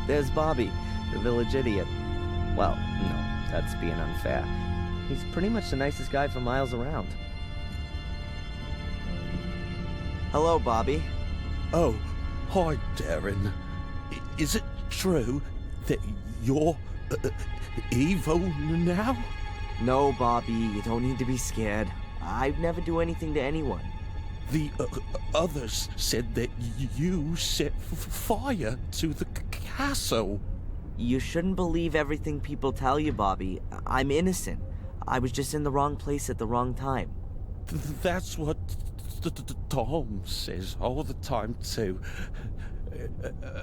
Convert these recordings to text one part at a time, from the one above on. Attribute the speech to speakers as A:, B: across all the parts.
A: There's Bobby, the village idiot. Well, no, that's being unfair. He's pretty much the nicest guy for miles around. Hello, Bobby.
B: Oh, hi, Darren. Is it true that you're evil now?
A: No, Bobby, you don't need to be scared. I'd never do anything to anyone.
B: The others said that you set fire to the castle.
A: You shouldn't believe everything people tell you, Bobby. I'm innocent. I was just in the wrong place at the wrong time.
B: That's what Tom says all the time, too.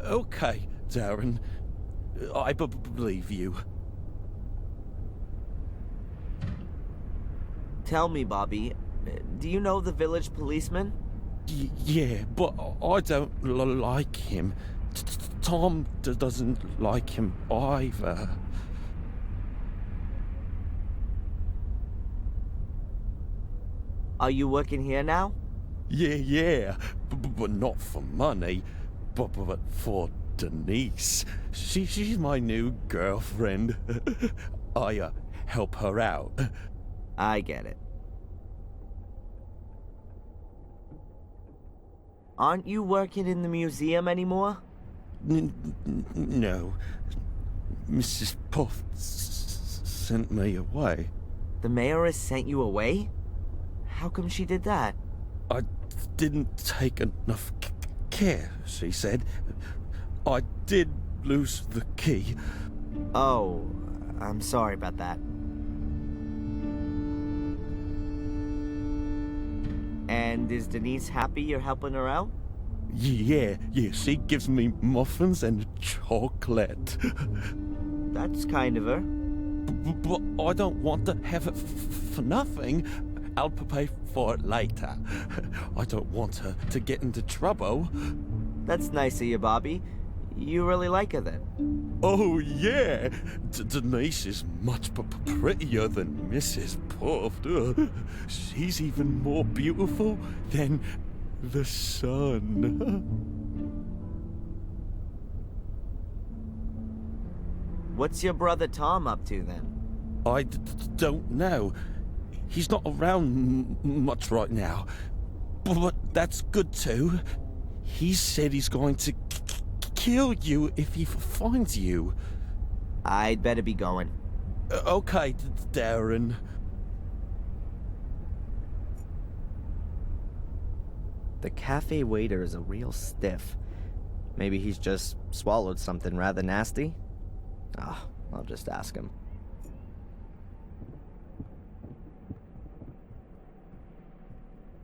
B: Okay, Darren. I believe you.
A: Tell me, Bobby, do you know the village policeman?
B: Yeah, but I don't like him. Tom doesn't like him either.
A: Are you working here now?
B: Yeah, but not for money, but for Denise. She's my new girlfriend. I help her out.
A: I get it. Aren't you working in the museum anymore?
B: No. Mrs. Puff sent me away.
A: The mayoress sent you away? How come she did that?
B: I didn't take enough care, she said. I did lose the key.
A: Oh, I'm sorry about that. And is Denise happy you're helping her out?
B: Yeah, she gives me muffins and chocolate.
A: That's kind of her.
B: But I don't want to have it for nothing. I'll pay for it later. I don't want her to get into trouble.
A: That's nice of you, Bobby. You really like her then?
B: Oh, yeah. Denise is much prettier than Mrs. Puff. She's even more beautiful than the sun.
A: What's your brother Tom up to then?
B: I don't know. He's not around much right now. But that's good too. He said he's going to kill you if he finds you.
A: I'd better be going.
B: Okay, Darren.
A: The cafe waiter is a real stiff. Maybe he's just swallowed something rather nasty? I'll just ask him.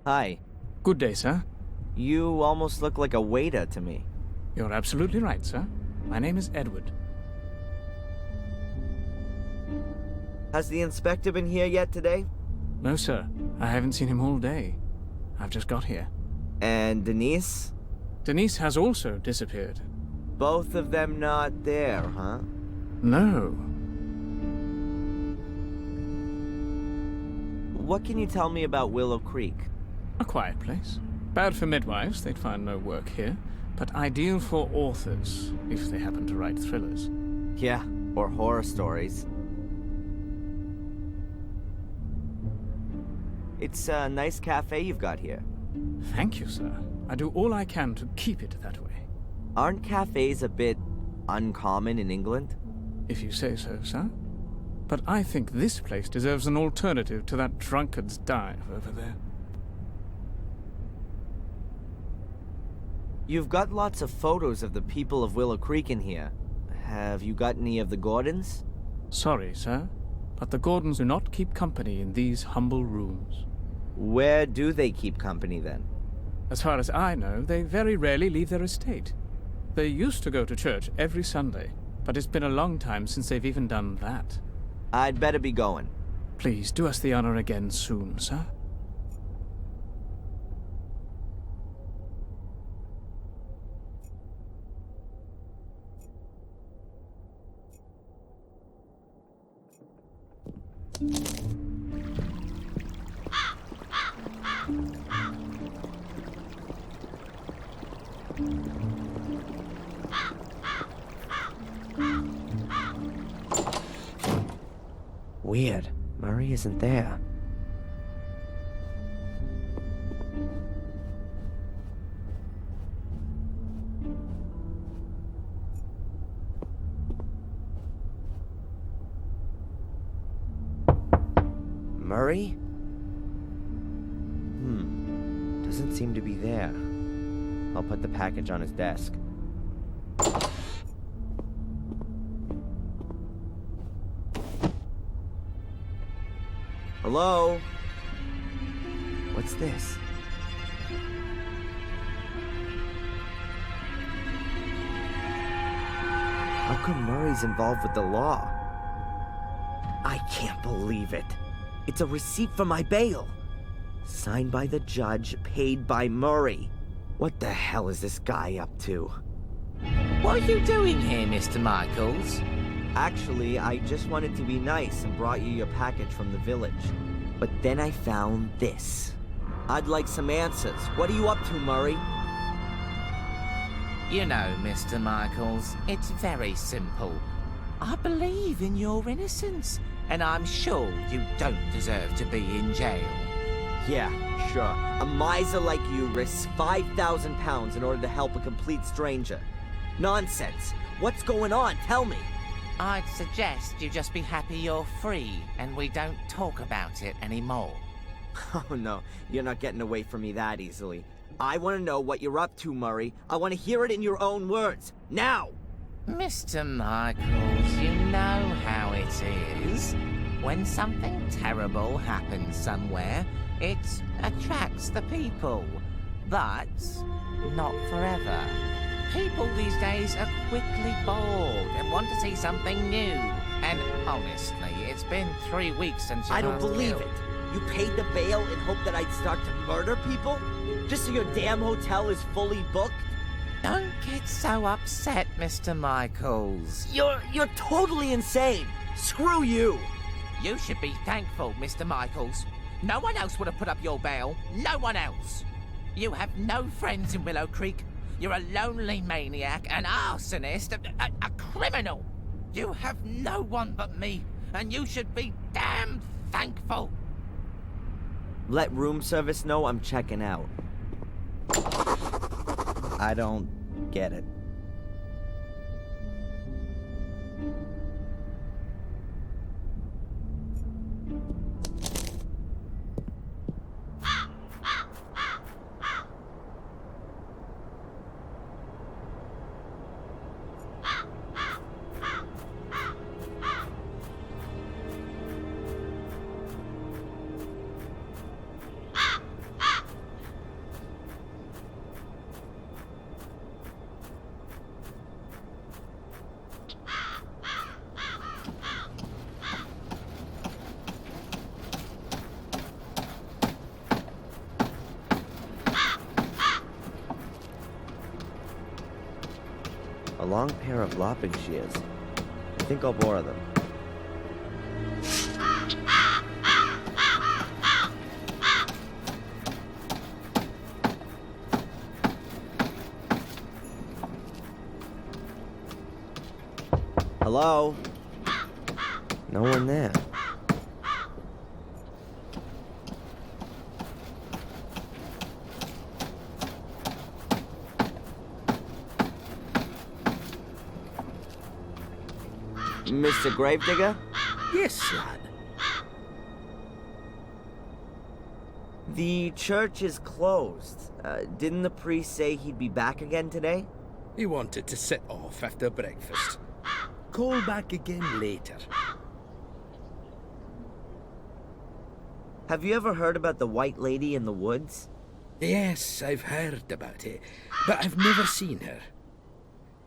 A: Hi.
C: Good day, sir.
A: You almost look like a waiter to me.
C: You're absolutely right, sir. My name is Edward.
A: Has the inspector been here yet today?
C: No, sir. I haven't seen him all day. I've just got here.
A: And Denise?
C: Denise has also disappeared.
A: Both of them not there, huh?
C: No.
A: What can you tell me about Willow Creek?
C: A quiet place. Bad for midwives, they'd find no work here, but ideal for authors, if they happen to write thrillers.
A: Yeah, or horror stories. It's a nice cafe you've got here.
C: Thank you, sir. I do all I can to keep it that way.
A: Aren't cafes a bit uncommon in England?
C: If you say so, sir. But I think this place deserves an alternative to that drunkard's dive over there.
A: You've got lots of photos of the people of Willow Creek in here. Have you got any of the Gordons?
C: Sorry, sir, but the Gordons do not keep company in these humble rooms.
A: Where do they keep company then?
C: As far as I know, they very rarely leave their estate. They used to go to church every Sunday, but it's been a long time since they've even done that.
A: I'd better be going.
C: Please do us the honor again soon, sir.
A: Weird. Murray isn't there. Murray? Doesn't seem to be there. I'll put the package on his desk. Hello? What's this? How come Murray's involved with the law? I can't believe it. It's a receipt for my bail. Signed by the judge, paid by Murray. What the hell is this guy up to?
D: What are you doing here, Mr. Michaels?
A: Actually, I just wanted to be nice and brought you your package from the village. But then I found this. I'd like some answers. What are you up to, Murray?
D: You know, Mr. Michaels, it's very simple. I believe in your innocence, and I'm sure you don't deserve to be in jail.
A: Yeah, sure. A miser like you risks 5,000 pounds in order to help a complete stranger. Nonsense. What's going on? Tell me.
D: I'd suggest you just be happy you're free, and we don't talk about it anymore.
A: Oh no, you're not getting away from me that easily. I want to know what you're up to, Murray. I want to hear it in your own words. Now!
D: Mr. Michaels, you know how it is. When something terrible happens somewhere, it attracts the people. But not forever. People these days are quickly bored and want to see something new. And honestly, it's been 3 weeks since you
A: I don't
D: were
A: believe
D: killed.
A: it. You paid the bail in hope that I'd start to murder people? Just so your damn hotel is fully booked?
D: Don't get so upset, Mr. Michaels.
A: You're totally insane. Screw you.
D: You should be thankful, Mr. Michaels. No one else would have put up your bail. No one else. You have no friends in Willow Creek. You're a lonely maniac, an arsonist, a criminal. You have no one but me, and you should be damn thankful.
A: Let room service know I'm checking out. I don't get it. A long pair of lopping shears. I think I'll borrow them. Hello? No one there. Mr. Gravedigger?
E: Yes, lad.
A: The church is closed. Didn't the priest say he'd be back again today?
E: He wanted to sit off after breakfast. Call back again later.
A: Have you ever heard about the White Lady in the woods?
E: Yes, I've heard about it, but I've never seen her.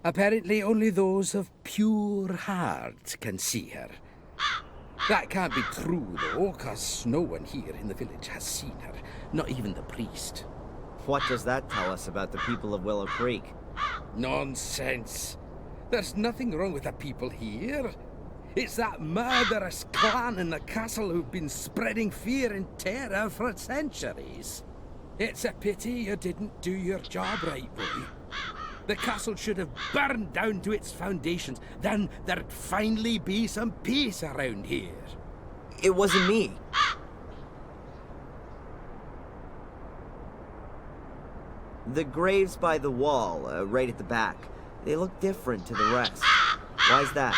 E: Apparently only those of pure heart can see her. That can't be true, though, 'cause no one here in the village has seen her, not even the priest.
A: What does that tell us about the people of Willow Creek?
E: Nonsense. There's nothing wrong with the people here. It's that murderous clan in the castle who've been spreading fear and terror for centuries. It's a pity you didn't do your job right, boy. The castle should have burned down to its foundations. Then there'd finally be some peace around here.
A: It wasn't me. The graves by the wall, right at the back, they look different to the rest. Why's that?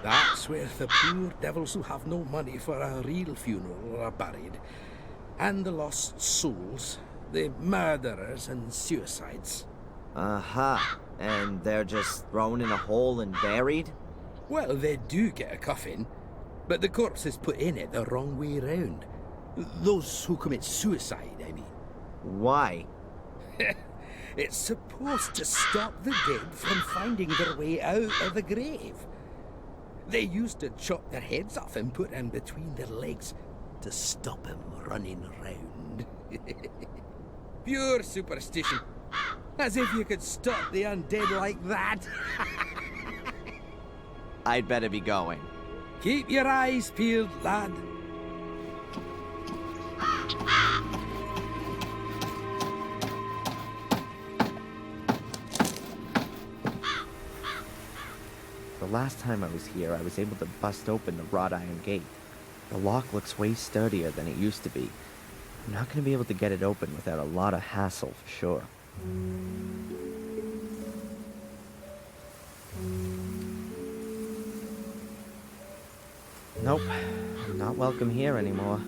E: That's where the poor devils who have no money for a real funeral are buried. And the lost souls, the murderers and suicides.
A: Aha. And they're just thrown in a hole and buried?
E: Well, they do get a coffin, but the corpse is put in it the wrong way round. Those who commit suicide, I mean.
A: Why?
E: It's supposed to stop the dead from finding their way out of the grave. They used to chop their heads off and put them between their legs to stop them running around. Pure superstition. As if you could stop the undead like that.
A: I'd better be going.
E: Keep your eyes peeled, lad.
A: The last time I was here, I was able to bust open the wrought iron gate. The lock looks way sturdier than it used to be. I'm not going to be able to get it open without a lot of hassle, for sure. Nope, I'm not welcome here anymore.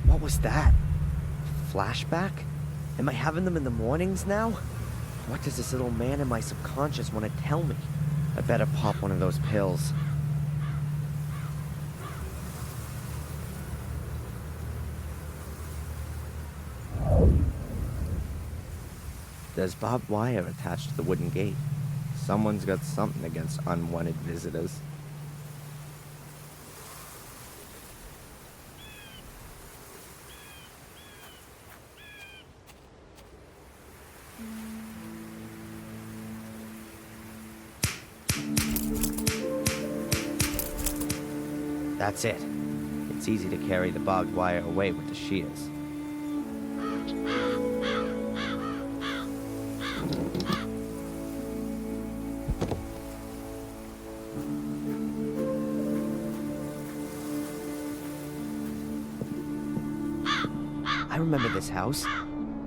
A: What was that? Flashback? Am I having them in the mornings now? What does this little man in my subconscious want to tell me? I better pop one of those pills. There's barbed wire attached to the wooden gate. Someone's got something against unwanted visitors. That's it. It's easy to carry the barbed wire away with the shears. I remember this house.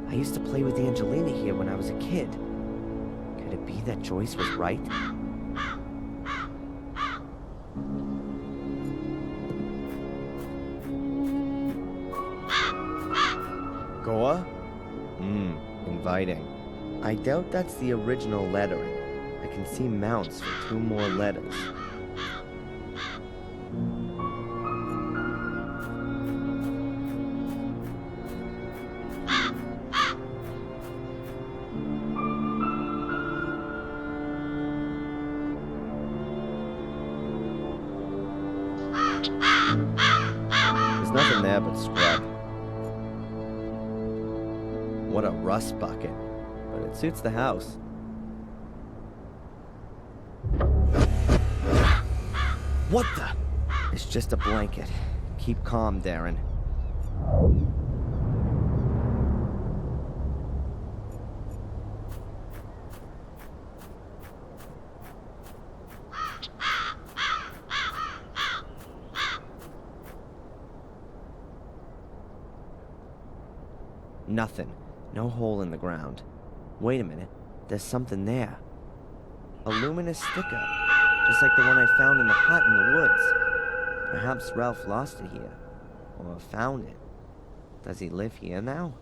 A: I used to play with Angelina here when I was a kid. Could it be that Joyce was right? Goa? Inviting. I doubt that's the original lettering. I can see mounts for 2 more letters. There's nothing there but scrub. What a rust bucket. But it suits the house. What the? It's just a blanket. Keep calm, Darren. Nothing. No hole in the ground. Wait a minute. There's something there. A luminous sticker. Just like the one I found in the hut in the woods. Perhaps Ralph lost it here. Or found it. Does he live here now?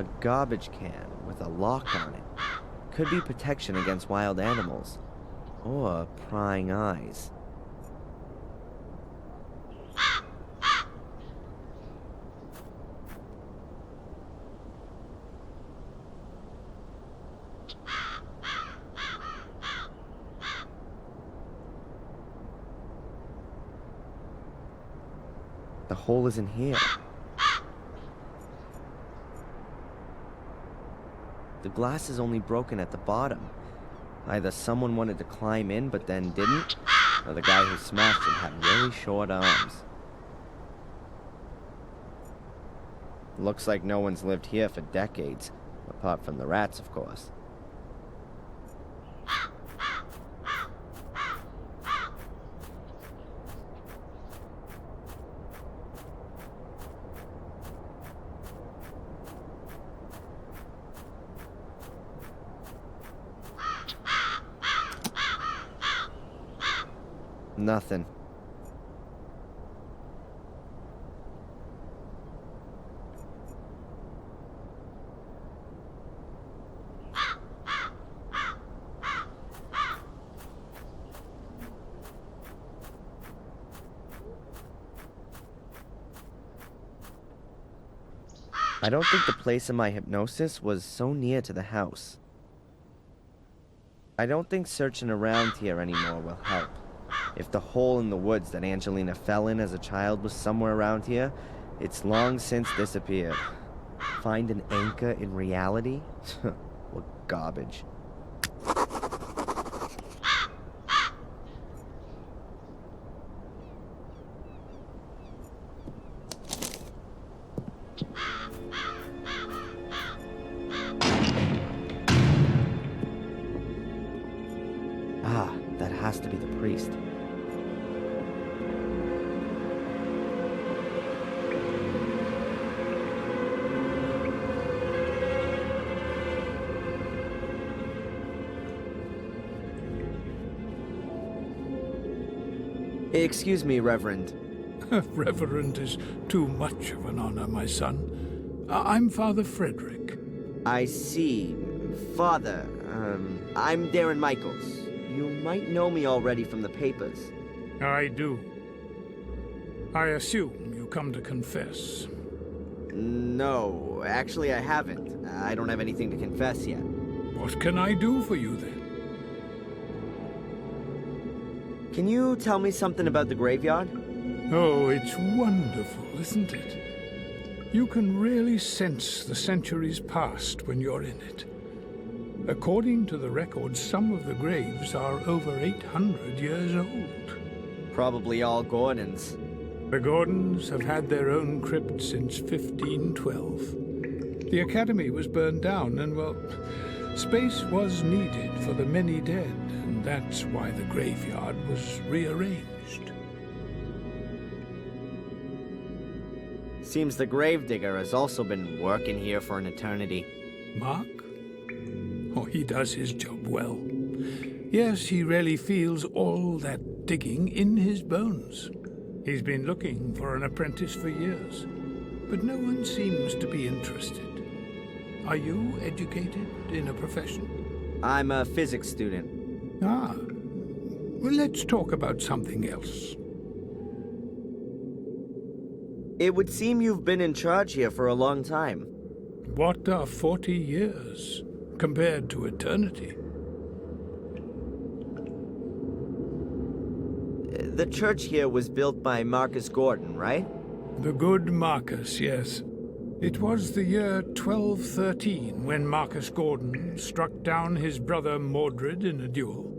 A: A garbage can with a lock on it. Could be protection against wild animals. Or prying eyes. The hole isn't here. The glass is only broken at the bottom. Either someone wanted to climb in but then didn't, or the guy who smashed it had really short arms. Looks like no one's lived here for decades, apart from the rats, of course. Nothing. I don't think the place of my hypnosis was so near to the house. I don't think searching around here anymore will help. If the hole in the woods that Angelina fell in as a child was somewhere around here, it's long since disappeared. Find an anchor in reality? What garbage. Ah, that has to be the priest. Excuse me, Reverend.
F: Reverend is too much of an honor, my son. I'm Father Frederick.
A: I see. Father, I'm Darren Michaels. You might know me already from the papers.
F: I do. I assume you come to confess.
A: No, actually I haven't. I don't have anything to confess yet.
F: What can I do for you, then?
A: Can you tell me something about the graveyard?
F: Oh, it's wonderful, isn't it? You can really sense the centuries past when you're in it. According to the records, some of the graves are over 800 years old.
A: Probably all Gordons.
F: The Gordons have had their own crypt since 1512. The academy was burned down and, well, space was needed for the many dead, and that's why the graveyard was rearranged.
A: Seems the gravedigger has also been working here for an eternity.
F: Mark? Oh, he does his job well. Yes, he really feels all that digging in his bones. He's been looking for an apprentice for years, but no one seems to be interested. Are you educated in a profession?
A: I'm a physics student.
F: Ah, well, let's talk about something else.
A: It would seem you've been in charge here for a long time.
F: What are 40 years compared to eternity?
A: The church here was built by Marcus Gordon, right?
F: The good Marcus, yes. It was the year 1213 when Marcus Gordon struck down his brother Mordred in a duel.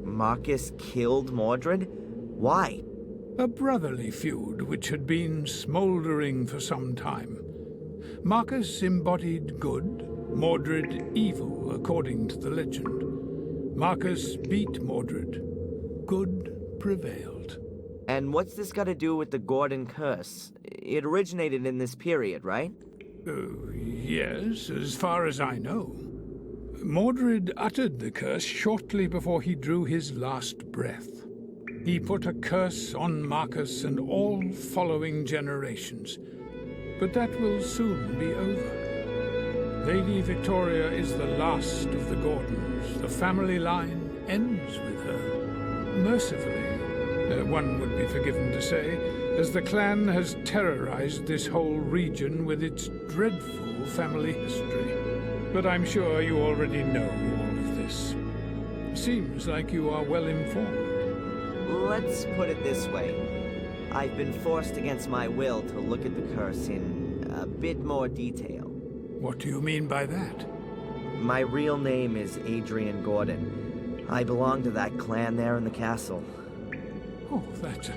A: Marcus killed Mordred? Why?
F: A brotherly feud which had been smoldering for some time. Marcus embodied good, Mordred evil, according to the legend. Marcus beat Mordred. Good prevailed.
A: And what's this got to do with the Gordon curse? It originated in this period, right?
F: Yes, as far as I know. Mordred uttered the curse shortly before he drew his last breath. He put a curse on Marcus and all following generations. But that will soon be over. Lady Victoria is the last of the Gordons. The family line ends with her. Mercifully, one would be forgiven to say, as the clan has terrorized this whole region with its dreadful family history. But I'm sure you already know all of this. Seems like you are well informed.
A: Let's put it this way. I've been forced against my will to look at the curse in a bit more detail.
F: What do you mean by that?
A: My real name is Adrian Gordon. I belong to that clan there in the castle.
F: Oh, that's,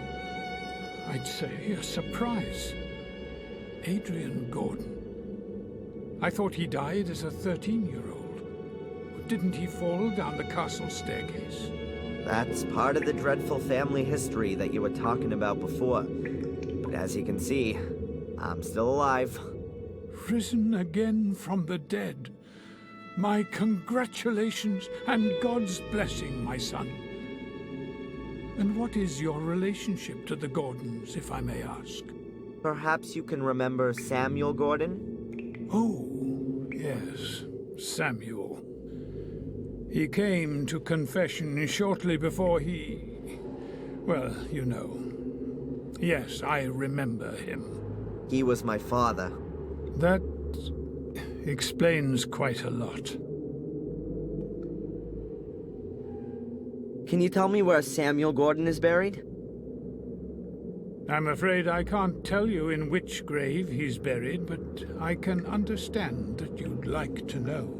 F: I'd say, a surprise. Adrian Gordon. I thought he died as a 13-year-old. Didn't he fall down the castle staircase?
A: That's part of the dreadful family history that you were talking about before. But as you can see, I'm still alive.
F: Risen again from the dead. My congratulations and God's blessing, my son. And what is your relationship to the Gordons, if I may ask?
A: Perhaps you can remember Samuel Gordon?
F: Oh, yes, Samuel. He came to confession shortly before he... well, you know. Yes, I remember him.
A: He was my father.
F: That explains quite a lot.
A: Can you tell me where Samuel Gordon is buried?
F: I'm afraid I can't tell you in which grave he's buried, but I can understand that you'd like to know.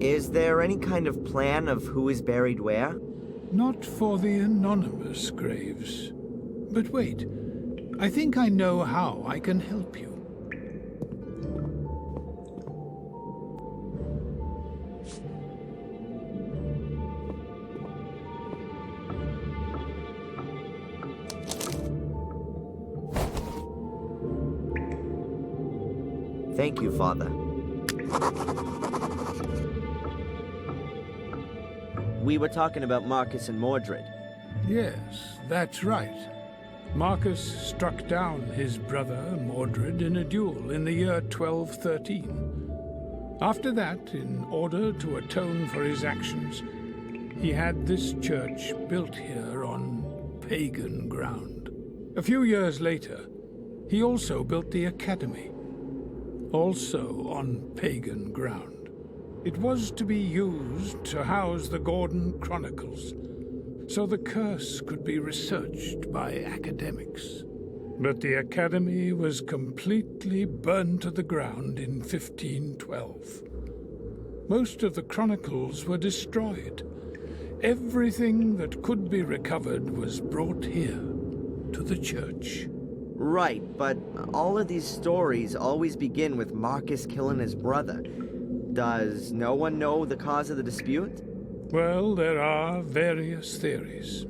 A: Is there any kind of plan of who is buried where?
F: Not for the anonymous graves. But wait, I think I know how I can help you.
A: Thank you, Father. We were talking about Marcus and Mordred.
F: Yes, that's right. Marcus struck down his brother Mordred in a duel in the year 1213. After that, in order to atone for his actions, he had this church built here on pagan ground. A few years later, he also built the academy, also on pagan ground. It was to be used to house the Gordon Chronicles, so the curse could be researched by academics. But the academy was completely burned to the ground in 1512. Most of the chronicles were destroyed. Everything that could be recovered was brought here, to the church.
A: Right, but all of these stories always begin with Marcus killing his brother. Does no one know the cause of the dispute?
F: Well, there are various theories.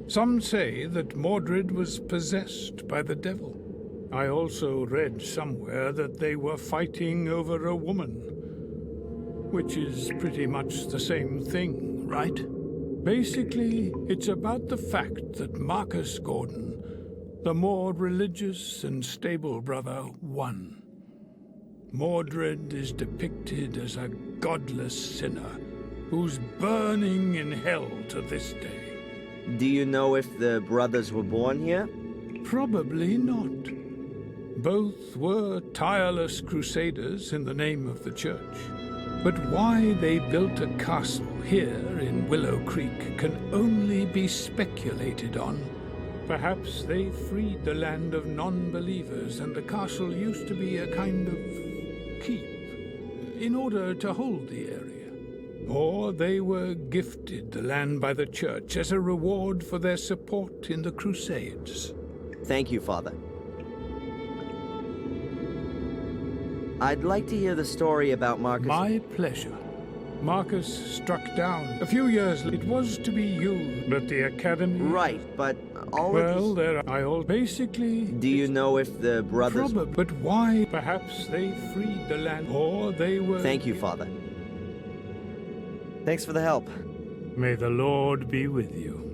F: Some say that Mordred was possessed by the devil. I also read somewhere that they were fighting over a woman, which is pretty much the same thing, right? Basically, it's about the fact that Marcus Gordon, the more religious and stable brother, won. Mordred is depicted as a godless sinner who's burning in hell to this day.
A: Do you know if the brothers were born here?
F: Probably not. Both were tireless crusaders in the name of the church. But why they built a castle here in Willow Creek can only be speculated on. Perhaps they freed the land of non-believers, and the castle used to be a kind of keep, in order to hold the area. Or they were gifted the land by the church as a reward for their support in the Crusades.
A: Thank you, Father. I'd like to hear the story about Marcus.
F: My pleasure. Marcus struck down. A few years later, it was to be used, but the academy...
A: Right, but all
F: well,
A: of these...
F: there are basically...
A: Do you know if the brothers...
F: But why? Perhaps they freed the land, or they were...
A: Thank you, Father. Thanks for the help.
F: May the Lord be with you.